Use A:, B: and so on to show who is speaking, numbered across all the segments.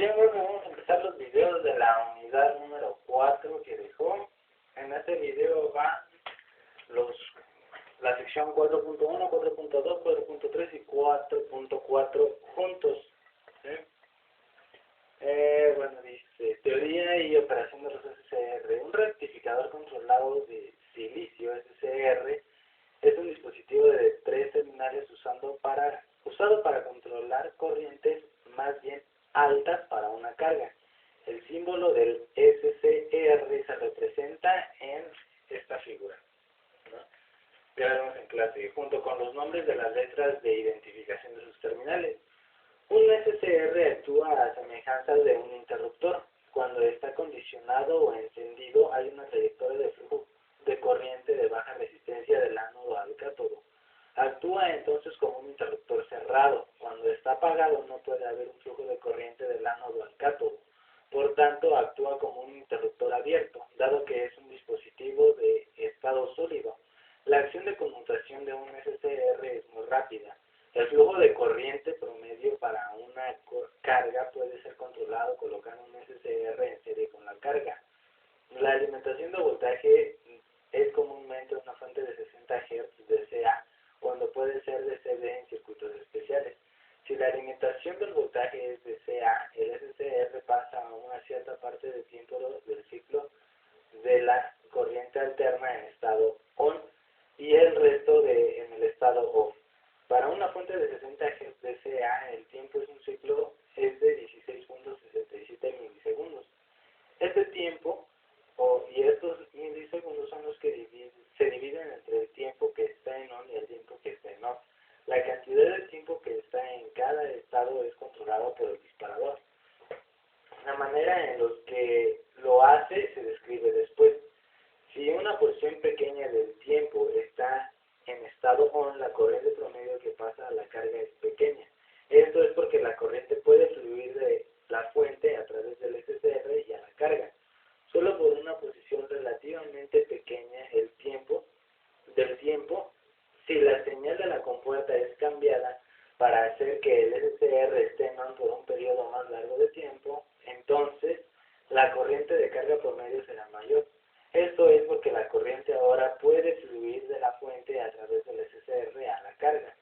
A: Bien, bueno, vamos a empezar los videos de la unidad número 4 que dejó. En este video va la sección 4.1, 4.2, 4.3 y 4.4 juntos. ¿Sí? Bueno, dice, teoría y operación de los SCR. Un rectificador controlado de silicio, SCR, es un dispositivo de 3 terminales usado para controlar corrientes más bien altas para una carga. El símbolo del SCR se representa en esta figura, ¿no? Ya veremos en clase, junto con los nombres de las letras de identificación de sus terminales. Un SCR actúa a semejanza de un interruptor. Cuando está condicionado o encendido, hay una trayectoria de flujo de corriente de baja resistencia del ánodo al cátodo. Actúa entonces como un interruptor cerrado. Cuando está apagado no puede haber un flujo de corriente del ánodo al cátodo. Por tanto, actúa como un interruptor abierto, dado que es un dispositivo de estado sólido. La acción de conmutación de un SCR es muy rápida. El flujo de corriente promedio para una carga puede ser controlado colocando un SCR en serie con la carga. La alimentación de voltaje es comúnmente una fuente de 60 Hz de CA, cuando puede ser de CD en circuitos especiales. Si la alimentación del voltaje es de CA, el SCR pasa a una cierta parte del tiempo del ciclo de la corriente alterna en estado ON y el resto en el estado OFF. Para una fuente de 60 Hz de CA, el tiempo es un ciclo es de 16.67 milisegundos. Este tiempo y estos milisegundos son los que se dividen entre el tiempo que está en ON y el tiempo que está en OFF. La cantidad de tiempo que está en cada estado es controlada por el disparador. La manera en la que lo hace se describe después. Si una porción pequeña del tiempo está en estado ON, la corriente promedio que pasa a la carga es pequeña. Esto es porque la corriente puede fluir de la fuente a través del SCR y a la carga. Solo por una posición relativamente pequeña del tiempo, si la señal de la compuerta es cambiada para hacer que el SCR esté en ON por un periodo más largo de tiempo, entonces la corriente de carga promedio será mayor. Esto es porque la corriente ahora puede fluir de la fuente a través del SCR a la carga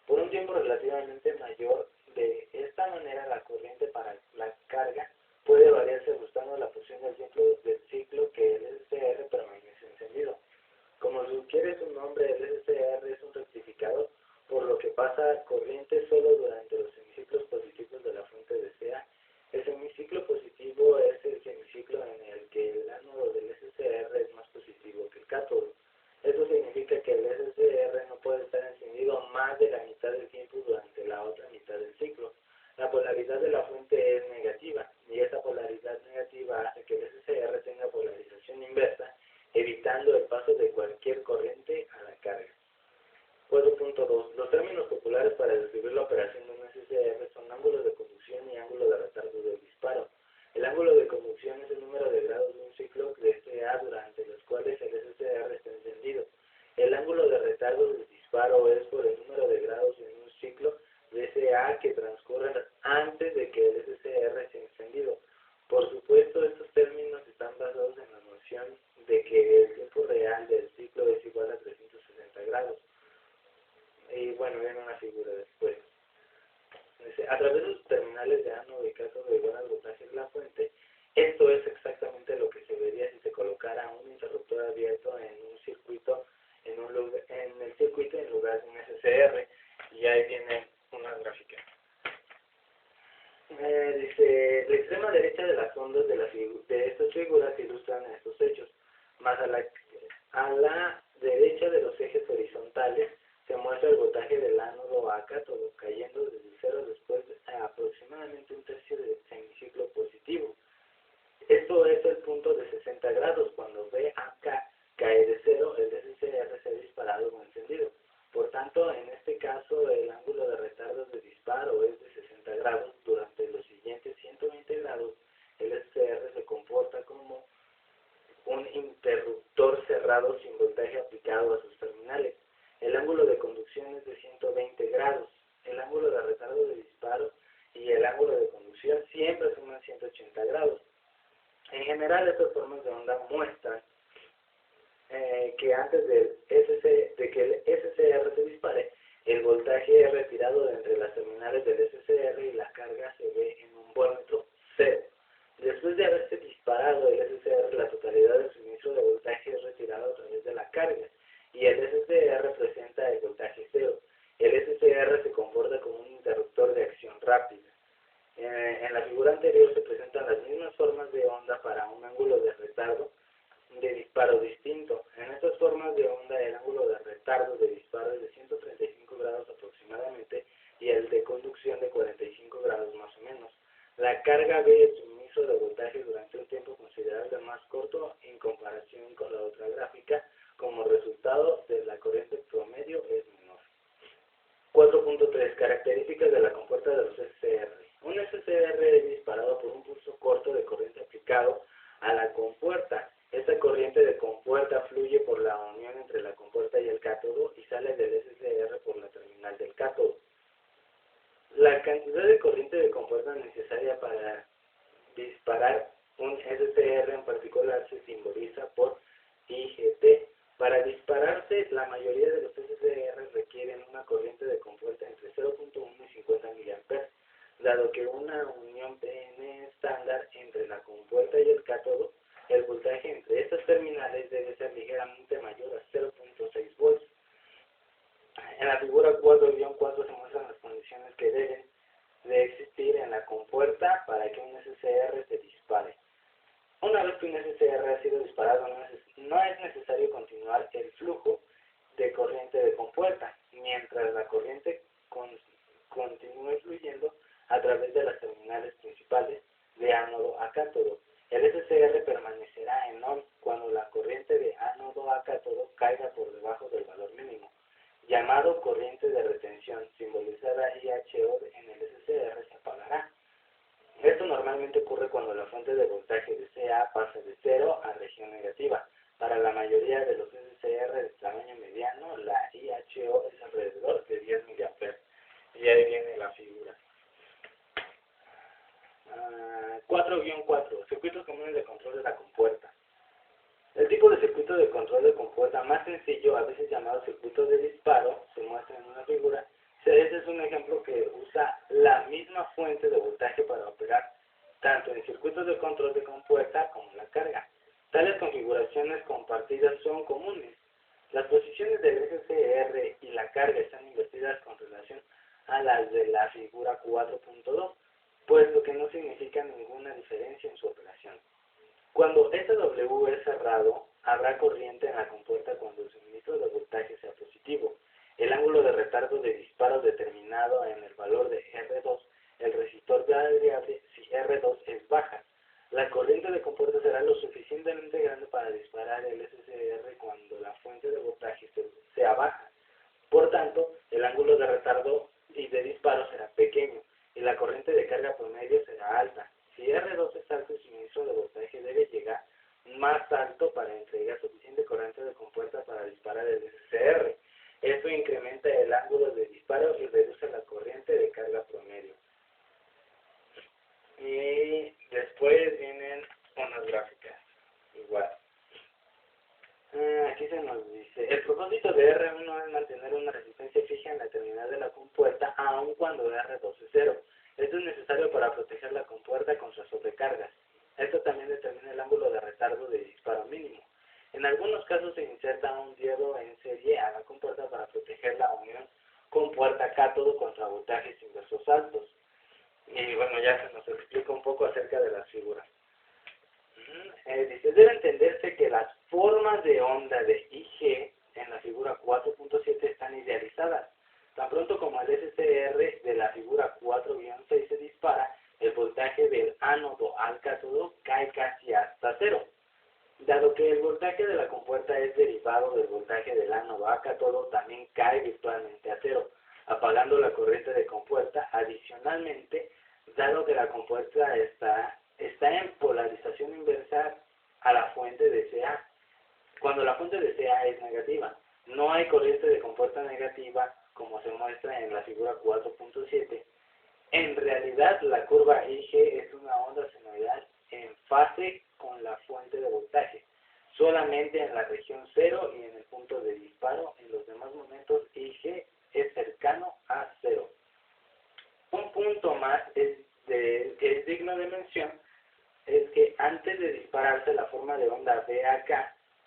A: por un tiempo relativamente mayor. De esta manera, la corriente para la carga puede variarse ajustando la porción del tiempo del ciclo que el SCR permanece encendido. Como sugiere su nombre, el SCR es un rectificador, por lo que pasa corriente solo durante los semiciclos positivos de la fuente de CA. El semiciclo positivo es el semiciclo en el que el ánodo del SCR es más positivo que el cátodo. Esto significa que el SCR no puede estar encendido más de la mitad del tiempo durante la otra mitad del ciclo. La polaridad de la fuente es negativa, y esa polaridad negativa hace que el SCR tenga polarización inversa, evitando el paso de cualquier corriente a la carga. 4.2. Los términos populares para describir la operación de un SCR son ángulo de conducción y ángulo de retardo del disparo. El ángulo de conducción es el número de grados de un ciclo de CA durante los cuales el SCR está encendido. El ángulo de retardo del disparo es por el número de grados en un ciclo de CA que transcurren antes de que el SCR esté encendido. Por supuesto, estos términos están basados en la noción de que el tiempo real del ciclo es igual a 360 grados. Y bueno, viene una figura después. Dice, a través de los terminales de ánodo y cátodo igual al voltaje de la fuente, esto es exactamente lo que se vería si se colocara un interruptor abierto en un circuito, en el circuito en lugar de un SCR. Y ahí viene una gráfica. Dice, la extrema derecha de las ondas de estas figuras ilustran estos hechos, más a la derecha de los ejes horizontales se muestra el voltaje del ánodo a cátodo, cayendo desde cero después de aproximadamente un tercio del semiciclo positivo. Esto es el punto de 60 grados. Cuando VAK cae de cero, el SCR se ha disparado o encendido. Por tanto, en este caso, el ángulo de retardo de disparo es de 60 grados. Durante los siguientes 120 grados, el SCR se comporta como un interruptor cerrado sin voltaje aplicado a sus terminales. El ángulo de conducción es de 120 grados. El ángulo de retardo de disparo y el ángulo de conducción siempre suman 180 grados. En general, estas formas de onda muestran que antes de que el SCR se dispare, el voltaje retirado de entre las terminales del SCR y la carga se ve en un voltmetro cero. Después de haberse disparado el SCR, la totalidad del suministro de voltaje es retirado a través de la carga y el SCR representa el voltaje cero. El SCR se comporta como un interruptor de acción rápida. En la figura anterior se presentan las mismas formas de onda para un ángulo de retardo de disparo distinto. En estas formas de onda el ángulo de retardo de disparo es de 135 grados aproximadamente y el de conducción de 45 grados más o menos. La carga ve el suministro de voltaje durante un tiempo considerable más corto en comparación con la otra gráfica. Como resultado de la corriente promedio es menor. 4.3. Características de la compuerta de los SCR. Un SCR es disparado por un pulso corto de corriente aplicado a la compuerta. Esta corriente de compuerta fluye por la unión entre la compuerta y el cátodo y sale del SCR por la terminal del cátodo. La cantidad de corriente de compuerta necesaria para disparar un SCR en particular se simboliza por IGT. Para dispararse, la mayoría de los SCR requieren una corriente de compuerta entre 0.1 y 50 mA, dado que una unión PN estándar entre la compuerta y el cátodo, el voltaje entre estas terminales debe ser ligeramente mayor a 0.6 volts. En la figura 4-4 se muestran las condiciones que deben de existir en la compuerta para que un SCR se dispare. Una vez que un SCR ha sido disparado, no es necesario continuar el flujo de corriente de compuerta, mientras la corriente continúe fluyendo a través de las terminales principales de ánodo a cátodo. El SCR permanecerá en on cuando la corriente de ánodo a cátodo caiga por debajo del valor mínimo, llamado corriente de retención, simbolizada IHO en el SCR, se apagará. Esto normalmente ocurre cuando la fuente de voltaje de CA pasa de 0 a región negativa. Para la mayoría de los SCR de tamaño mediano, la IHO es alrededor de 10 mA. Y ahí viene la figura. 4-4. Circuitos comunes de control de la compuerta. El tipo de circuito de control de compuerta más sencillo, a veces llamado circuito de disparo, se muestra en una figura. Este es un ejemplo que usa la misma fuente de voltaje para operar tanto en circuitos de control de compuerta como la carga. Tales configuraciones compartidas son comunes. Las posiciones del SCR y la carga están invertidas con relación a las de la figura 4.2, puesto que no significa ninguna diferencia en su operación. Cuando SW es cerrado, habrá corriente en la compuerta cuando el suministro de voltaje sea positivo. El ángulo de retardo de disparo determinado en el valor de R2, el resistor variable si R2 es baja. La corriente de compuerta será lo suficientemente grande para disparar el SCR cuando la fuente de voltaje sea baja. Por tanto, el ángulo de retardo y de disparo será pequeño y la corriente de carga promedio será alta. Si R2 es alto, el suministro de voltaje debe llegar más alto para entregar suficiente corriente de compuerta para disparar el SCR. Esto incrementa el ángulo de disparo y reduce la corriente de carga promedio. Y después vienen unas gráficas. Igual. Aquí se nos dice, el propósito de R1 es mantener una resistencia fija en la terminal de la compuerta aun cuando R2 es cero. Esto es necesario para proteger la compuerta contra sobrecargas. Esto también determina el ángulo de retardo de disparo mínimo. En algunos casos se inserta un diodo en serie a la compuerta para proteger la unión compuerta-cátodo contra voltajes inversos altos. Y bueno, ya se nos explica un poco acerca de las figuras. Dice, debe entenderse que las formas de onda de IG en la figura 4.7 están idealizadas. Tan pronto como el SCR de la figura 4-6 se dispara, el voltaje del ánodo al cátodo cae casi hasta cero. Dado que el voltaje de la compuerta es derivado del voltaje del ánodo a cátodo, también cae virtualmente a cero, apagando la corriente de compuerta. Adicionalmente, dado que la compuerta está en polarización inversa a la fuente de CA. Cuando la fuente de CA es negativa, no hay corriente de compuerta negativa, como se muestra en la figura 4.7. En realidad, la curva IG es una onda senoidal más que es digno de mención es que antes de dispararse la forma de onda BAK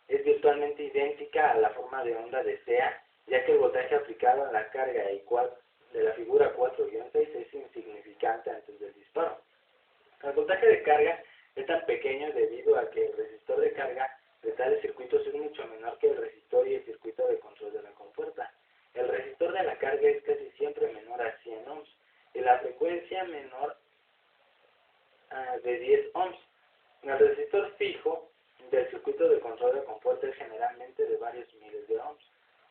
A: es virtualmente idéntica a la forma de onda de CA, ya que el voltaje aplicado a la carga de la figura 4-6 es insignificante antes del disparo. El voltaje de carga es tan pequeño debido a que el resistor de carga de tales circuitos es mucho menor que el resistor y el circuito de control de la compuerta. El resistor de la carga es casi siempre menor a 100 ohms y la frecuencia menor de 10 ohms. El resistor fijo del circuito de control de compuerta es generalmente de varios miles de ohms.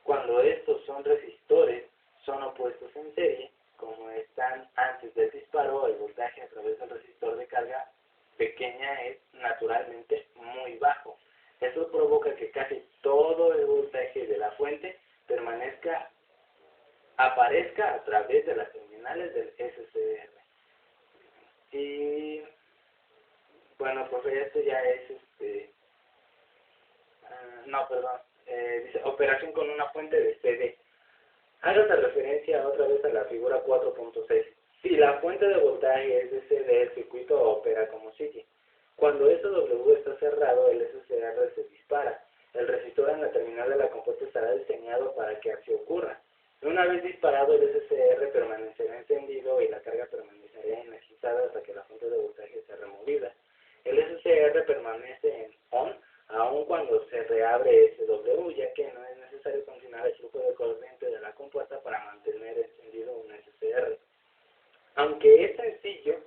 A: Cuando estos resistores son opuestos en serie, como están antes del disparo, el voltaje a través del resistor de carga pequeña es naturalmente muy bajo. Eso provoca que casi todo el voltaje de la fuente aparezca a través de las terminales del SCR. Y bueno, profe, esto ya es dice operación con una fuente de CD. Hágase referencia otra vez a la figura 4.6. Si la fuente de voltaje es de CD, el circuito opera como sigue. Cuando SW está cerrado, el SCR se dispara. El resistor en la terminal de la compuerta estará diseñado para que así ocurra. Una vez disparado, el SCR permanecerá encendido y la carga permanecerá energizada hasta que la fuente de voltaje sea removida. El SCR permanece en ON aun cuando se reabre SW, ya que no es necesario continuar el flujo de corriente de la compuerta para mantener encendido un SCR. Aunque es sencillo,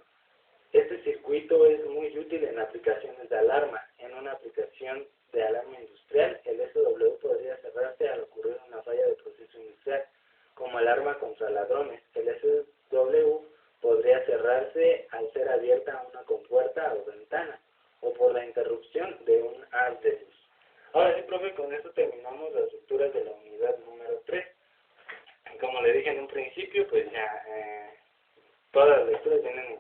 A: este circuito es muy útil en aplicaciones de alarma. En una aplicación de alarma industrial, el SW podría cerrarse al ocurrir una falla de proceso industrial, como alarma contra ladrones. El SW podría cerrarse al ser abierta una compuerta o ventana, o por la interrupción de un haz de luz. Ahora sí, profe, con esto terminamos las lecturas de la unidad número 3. Como le dije en un principio, pues ya todas las lecturas vienen